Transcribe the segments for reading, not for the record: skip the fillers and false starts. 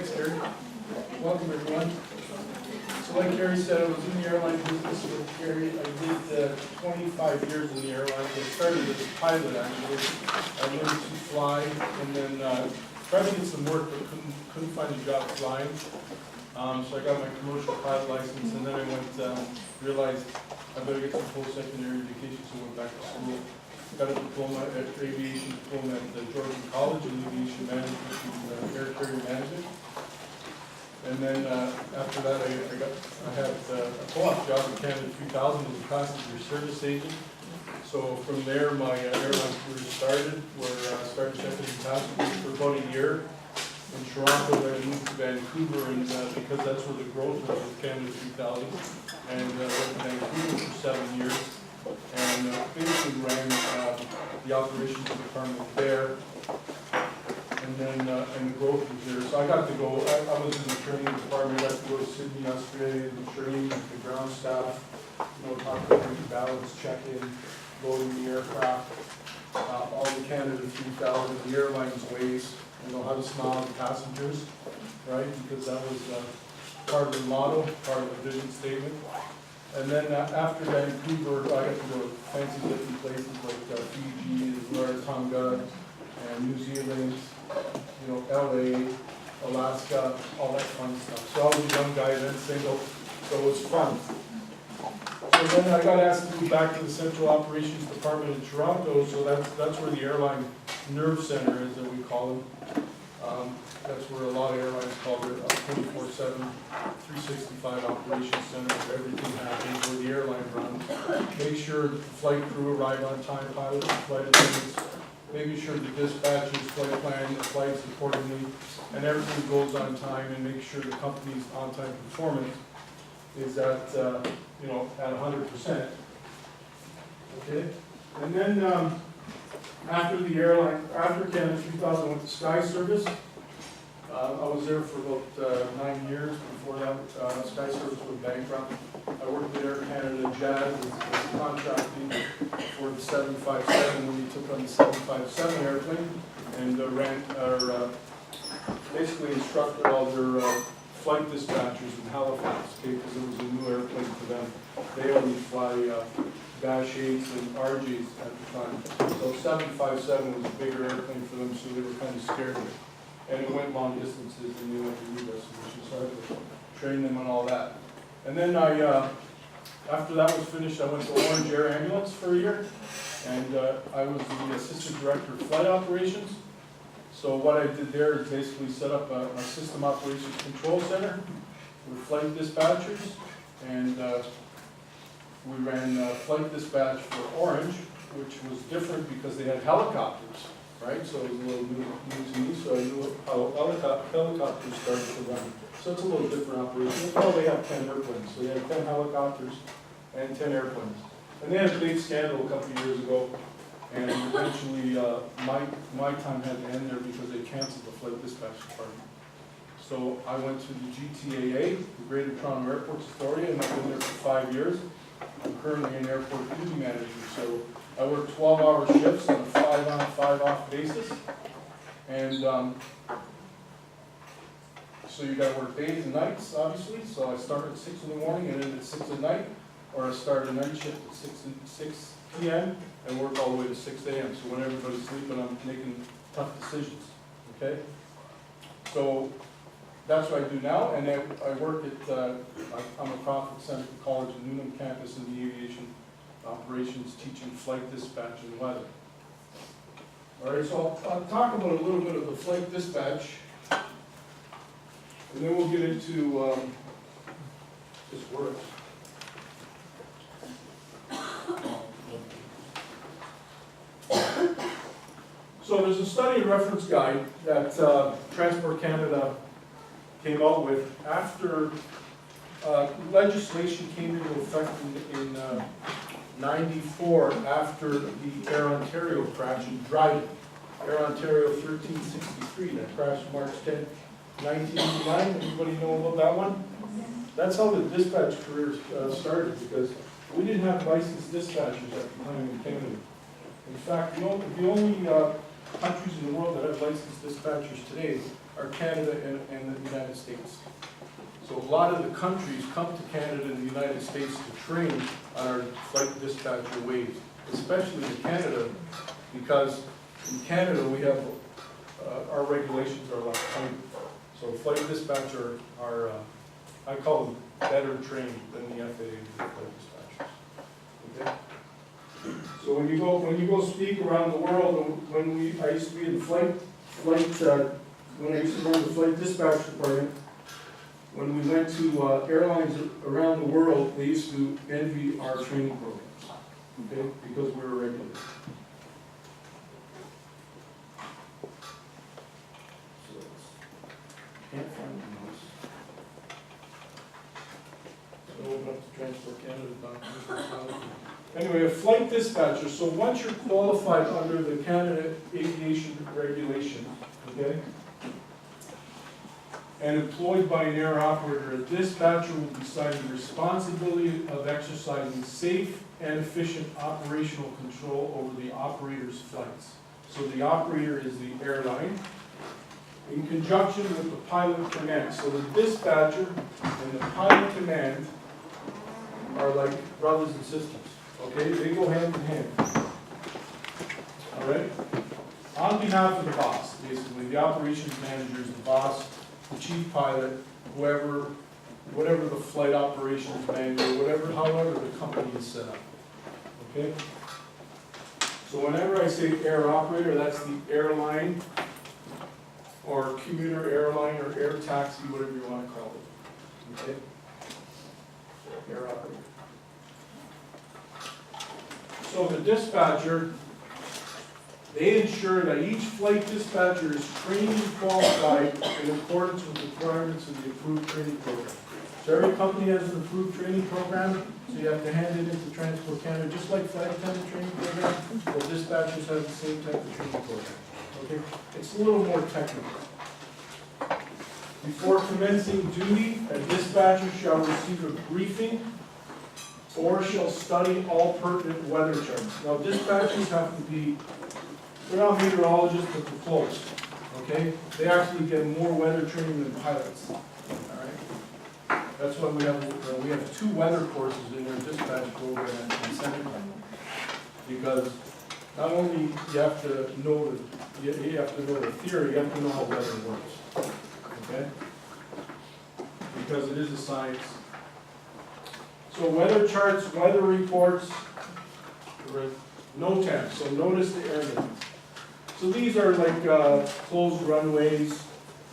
Thanks, Gary. Welcome, everyone. So like Gary said, I was in the airline business with Gary. I did 25 years in the airline. I started as a pilot, actually. I learned to fly, and then tried to get some work, but couldn't find a job flying. So I got my commercial pilot license, and then I went, realized I better get some post-secondary education, so I went back to school. Got a diploma, aviation diploma at Georgia College in aviation management and air carrier management. And then after that, I had a co-op job in Canada 3000 as a passenger service agent. So from there, my airline career started, where I started checking in passengers for about a year in Toronto. Then I moved to Vancouver, and because that's where the growth was with Canada 3000, and went to Vancouver for 7 years, and basically ran the operations department there. And then and the growth was there. So I got to go, I was in the training department. I got to go to Sydney, Australia, the training, the ground staff, talk about balance, check-in, loading the aircraft, all the Canada 3000, the airline's ways, how to smile at the passengers, right? Because that was part of the motto, part of the vision statement. And then after Vancouver, I got to go to fancy different places like Fiji, Rarotonga, and New Zealand, LA, Alaska, all that fun stuff. So I was a young guy then, single, so it was fun. So then I got asked to move back to the Central Operations Department in Toronto, so that's where the airline nerve center is, that we call them. That's where a lot of airlines call it a 24/7, 365 operations center, where everything happens, where the airline runs. Make sure the flight crew arrive on time, pilots, flight attendants, making sure the dispatchers flight plan the flights accordingly, and everything goes on time, and make sure the company's on-time performance is at, at 100%. Okay? And then after the airline, after Canada 3000, I went to Sky Service. I was there for about 9 years. Before that, Sky Service went bankrupt. I worked at Air Canada Jazz as contracting for the 757 when we took on the 757 airplane, and basically instructed all their flight dispatchers in Halifax, because it was a new airplane for them. They only fly Dash 8s and RJs at the time. So 757 was a bigger airplane for them, so they were kind of scared of it. And it went long distances, and they went to need us, which is hard to train them on all that. And then after that was finished, I went to Orange Air Ambulance for a year, and I was the assistant director of flight operations. So what I did there is basically set up a system operations control center with flight dispatchers, and we ran flight dispatch for Orange, which was different because they had helicopters, right? So it was a little new to me, so I knew how helicopters started to run. So it's a little different operation. Well, they have 10 airplanes, so they had 10 helicopters and 10 airplanes. And they had a big scandal a couple of years ago, and eventually my time had to end there because they canceled the flight dispatch department. So I went to the GTAA, the Greater Toronto Airports Authority, and I've been there for 5 years. I'm currently an airport duty manager, so I work 12-hour shifts on a 5-on, 5-off basis. And so you got to work days and nights, obviously. So I start at 6 in the morning and end at 6 at night, or I start a night shift at 6 p.m. and work all the way to 6 a.m. So when everybody's sleeping, I'm making tough decisions. Okay? So that's what I do now, and I work at, I'm a profit center at the College of Newnham campus in the aviation operations, teaching flight dispatch and weather. All right, so I'll talk about a little bit of the flight dispatch, and then we'll get into this works. So there's a study reference guide that Transport Canada came out with after legislation came into effect in 94 after the Air Ontario crash in Dryden. Air Ontario 1363, that crashed March 10, 1989. Anybody know about that one? That's how the dispatch career started, because we didn't have licensed dispatchers at the time in Canada. In fact, the only countries in the world that have licensed dispatchers today are Canada and the United States. So a lot of the countries come to Canada and the United States to train on our flight dispatcher ways, especially in Canada, because in Canada we have, our regulations are a lot tighter. So flight dispatcher are, I call them better trained than the FAA flight dispatchers. Okay? So when you go speak around the world, I used to be in the when I used to run the flight dispatch department, when we went to airlines around the world, they used to envy our training programs, okay, because we were regulated. So can't find the notes. So open up to Transport Canada. Anyway, a flight dispatcher, so once you're qualified under the Canada Aviation Regulations, okay, and employed by an air operator, a dispatcher will be assigned the responsibility of exercising safe and efficient operational control over the operator's flights. So the operator is the airline, in conjunction with the pilot command. So the dispatcher and the pilot command are like brothers and sisters. Okay, they go hand in hand. All right? On behalf of the boss, basically, the operations manager is the boss, the chief pilot, whoever, whatever the flight operations manual, however the company is set up. Okay? So whenever I say air operator, that's the airline, or commuter airline, or air taxi, whatever you want to call it. Okay? Air operator. So the dispatcher, they ensure that each flight dispatcher is trained and qualified in accordance with the requirements of the approved training program. So every company has an approved training program, so you have to hand it into Transport Canada, just like flight attendant training program. Well, dispatchers have the same type of training program. Okay, it's a little more technical. Before commencing duty, a dispatcher shall receive a briefing or shall study all pertinent weather charts. Now, dispatchers have to be, they're not meteorologists, but they're close, okay? They actually get more weather training than pilots, all right? That's why we have 2 weather courses in our dispatch program at Center Time. Because not only you have to know the theory, you have to know how weather works, okay? Because it is a science. So weather charts, weather reports, NOTAM, so notice the airmen. So these are like closed runways.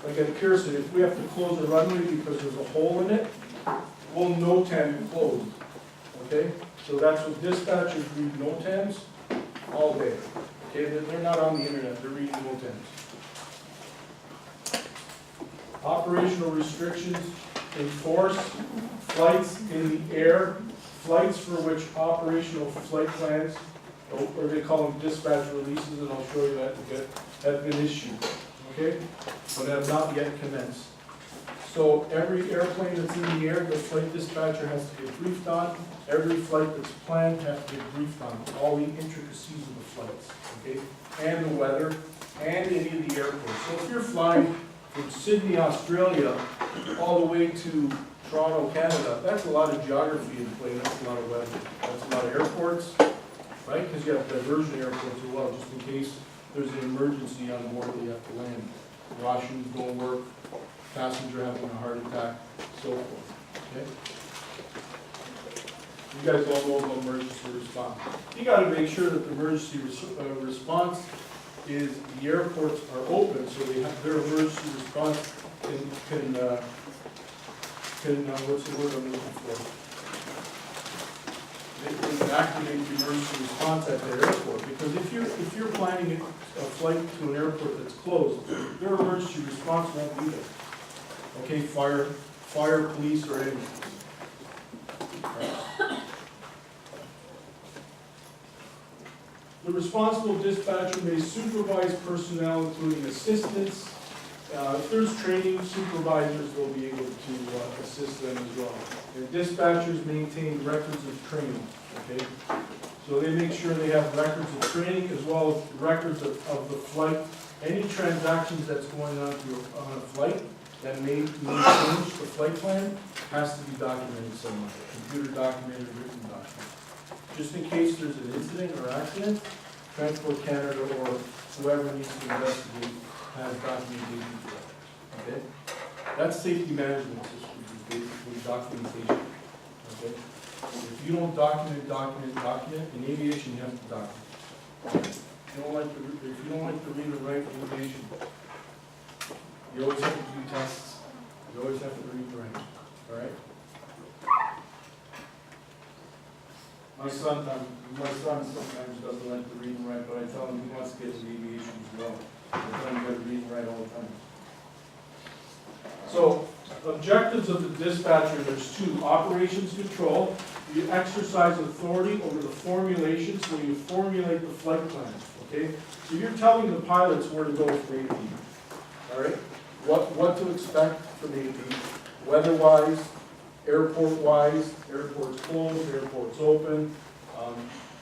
Like at Pearson, if we have to close a runway because there's a hole in it, we'll NOTAM closed. Okay? So that's what dispatchers read NOTAMs all day. Okay? They're not on the internet, they're reading NOTAMs. Operational restrictions enforce flights in the air, flights for which operational flight plans, or they call them dispatch releases, and I'll show you that have been issued, okay, but have not yet commenced. So every airplane that's in the air, the flight dispatcher has to get briefed on. Every flight that's planned has to get briefed on, all the intricacies of the flights, okay, and the weather, and any of the airports. So if you're flying from Sydney, Australia, all the way to Toronto, Canada, that's a lot of geography in play, that's a lot of weather. That's a lot of airports, right? Because you have diversion airports as well, just in case there's an emergency on board that you have to land. Washrooms don't work, passenger having a heart attack, so forth, okay? You guys all know about emergency response. You got to make sure that the emergency response is the airports are open, so they have their emergency response can what's the word I'm looking for? They can activate the emergency response at their airport, because if you're planning a flight to an airport that's closed, their emergency response won't be there. Okay, fire, police, or anything. Right. The responsible dispatcher may supervise personnel, including assistants. If there's training, supervisors will be able to assist them as well. And dispatchers maintain records of training, okay? So they make sure they have records of training as well as records of the flight. Any transactions that's going on on a flight that may change the flight plan has to be documented somewhere, computer documented, written document. Just in case there's an incident or accident, Transport Canada or whoever needs to investigate has documentation for that. Okay? That's safety management system, is basically documentation. Okay? If you don't document, in aviation you have to document. If you don't like to read and write in aviation, you always have to do tests. You always have to read and write. All right? My son sometimes doesn't like to read and write, but I tell him he wants to get into aviation as well. I tell him you got to read and write all the time. So, objectives of the dispatcher, there's two. Operations control. You exercise authority over the formulations when you formulate the flight plans. Okay? So you're telling the pilots where to go from A to B. All right? What to expect from A to B, weather-wise, airport-wise, airport's closed, airport's open,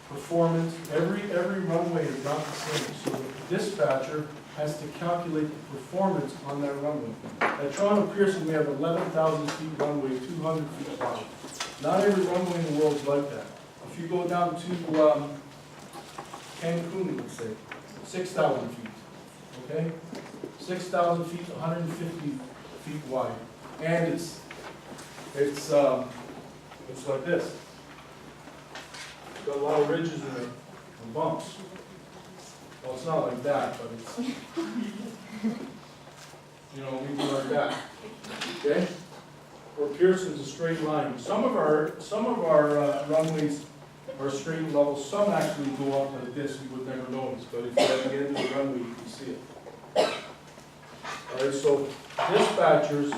performance. Every runway is not the same. So the dispatcher has to calculate the performance on that runway. At Toronto Pearson, we have 11,000 feet runway, 200 feet wide. Not every runway in the world is like that. If you go down to Cancun, let's say, 6,000 feet. Okay? 6,000 feet, 150 feet wide. And it's like this. It's got a lot of ridges in it and bumps. Well, it's not like that, but it's, maybe like that. Okay? Where Pearson's a straight line. Some of our runways are straight and level. Some actually go up like this. You would never notice, but if you're at the end of the runway, you can see it. All right. So dispatchers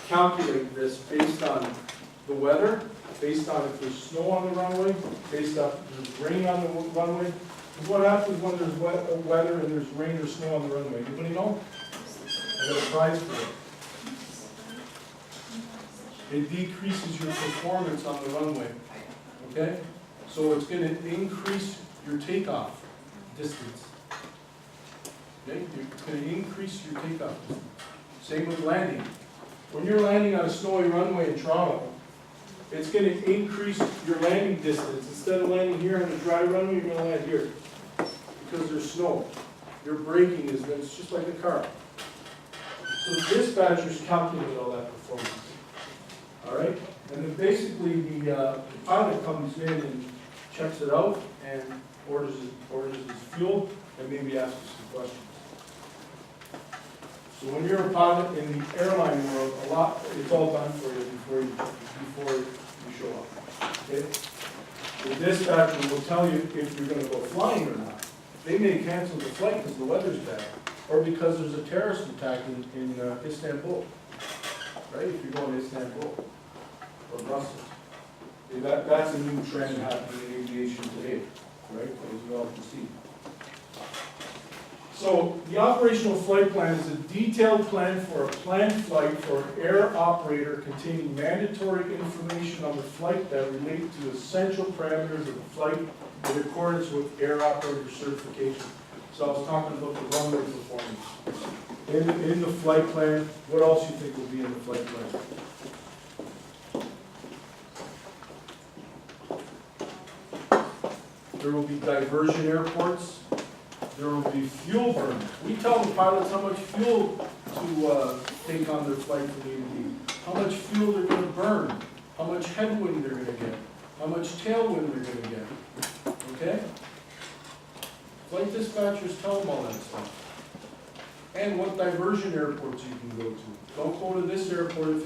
calculate this based on the weather, based on if there's snow on the runway, based on if there's rain on the runway. Because what happens when there's weather and there's rain or snow on the runway? Anybody know? I got a prize for it. It decreases your performance on the runway. Okay? So it's going to increase your takeoff distance. Okay? It's going to increase your takeoff distance. Same with landing. When you're landing on a snowy runway in Toronto, it's going to increase your landing distance. Instead of landing here on a dry runway, you're going to land here. Because there's snow. Your braking is, it's just like a car. So dispatchers calculate all that performance. All right? And then basically the pilot comes in and checks it out and orders his fuel and maybe asks us some questions. So when you're a pilot in the airline world, it's all done for you before you show up. Okay? The dispatcher will tell you if you're going to go flying or not. They may cancel the flight because the weather's bad, or because there's a terrorist attack in Istanbul. Right? If you're going to Istanbul or Brussels. That's a new trend happening in aviation today, right? As we all can see. So the operational flight plan is a detailed plan for a planned flight for an air operator containing mandatory information on the flight that relate to essential parameters of the flight in accordance with air operator certification. So I was talking about the runway performance. In the flight plan, what else you think will be in the flight plan? There will be diversion airports. There will be fuel burn. We tell the pilots how much fuel to take on their flight from A to B, how much fuel they're going to burn, how much headwind they're going to get, how much tailwind they're going to get. Okay? Flight dispatchers tell them all that stuff. And what diversion airports you can go to. Don't go to this airport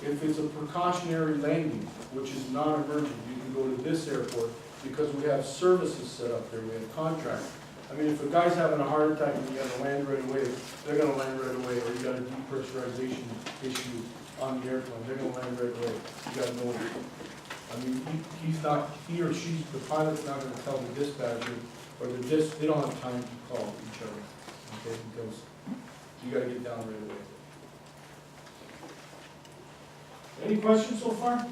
if it's a precautionary landing, which is non-emergent. You can go to this airport because we have services set up there. We have contracts. I mean, if a guy's having a heart attack and you have to land right away, they're going to land right away. Or you got a depressurization issue on the airplane, they're going to land right away. You got to know it. I mean, he or she's, the pilot's not going to tell the dispatcher, or they don't have time to call each other. Okay, because you got to get down right away. Any questions so far?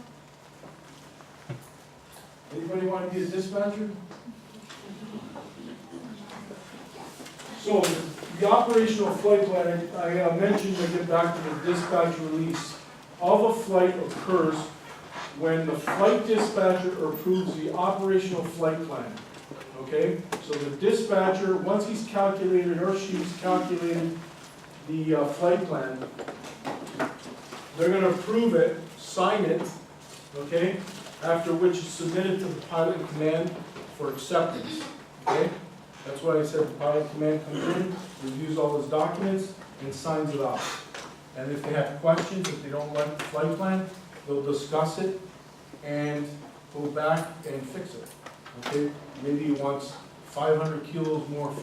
Any Anybody want to be a dispatcher? So, the operational flight plan, I mentioned, I get back to the dispatch release of a flight occurs when the flight dispatcher approves the operational flight plan. Okay? So the dispatcher, once he's calculated or she's calculated the flight plan, they're going to approve it, sign it, okay? After which it's submitted to the pilot in command for acceptance. Okay? That's why I said the pilot command comes in, reviews all his documents, and signs it off. And if they have questions, if they don't like the flight plan, they'll discuss it and go back and fix it. Okay? Maybe he wants 500 kilos more